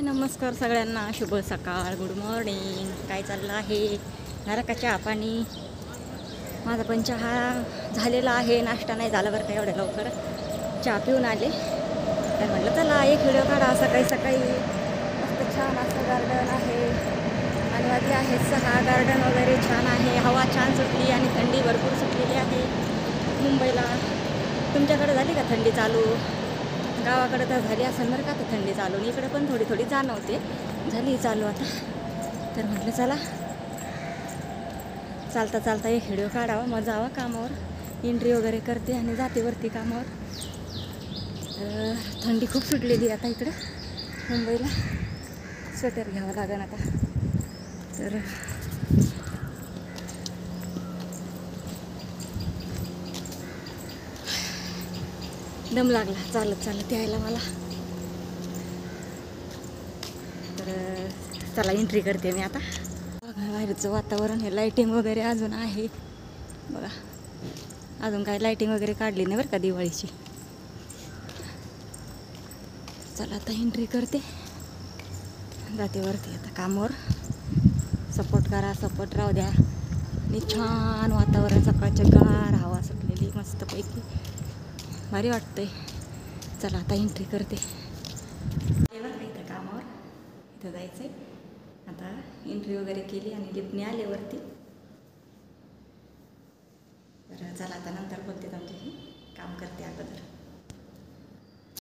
नमस्कार सगळ्यांना, शुभ सकाळ, गुड मॉर्निंग. काय चाललं आहे? झाला का चहा पाणी? माझा पण चहा झालेला आहे, नाश्ता नाही झाला बरं का एवढ्या लवकर. चहा पिऊन आले तर म्हटलं चला एक व्हिडिओ काढा. सकाळी सकाळी मस्त छान असं गार्डन आहे आणि वाजले आहे 6. गार्डन वगैरे छान आहे, हवा छान सुटली आणि थंडी भरपूर सुटलेली आहे मुंबईला. तुमच्याकडे झाली का थंडी चालू? गावाकडे तर झाली असेल बरं का तर थंडी चालू. इकडे पण थोडी थोडी जाणवते, झाली चालू आता. तर म्हटलं चला चालता चालता एक व्हिडिओ काढावा, मग जावा कामावर. एंट्री वगैरे करते आणि जाते वरती कामावर. थंडी खूप सुटलेली आता इकडे मुंबईला. स्वेटर घ्यावं लागेल आता. तर दम लागला चालत चालत यायला मला. तर चला एंट्री करते मी आता. बघा बाहेरचं वातावरण, हे लाईटिंग वगैरे अजून आहे बघा. अजून काय लाईटिंग वगैरे काढली नाही बरं का दिवाळीची. चला आता एंट्री करते, जाते वरती आता कामावर. सपोर्ट करा, सपोर्ट राहू द्या. आणि छान वातावरण, सकाळच्या गार हवा सुटलेली मस्तपैकी, भारी वाटतंय. चला आता एंट्री करते. इथं कामावर, इथं जायचं आहे आता. एंट्री वगैरे केली आणि लिफ्टने आले वरती. तर चला आता नंतर बोलते तुमच्याशी, काम करते अगोदर.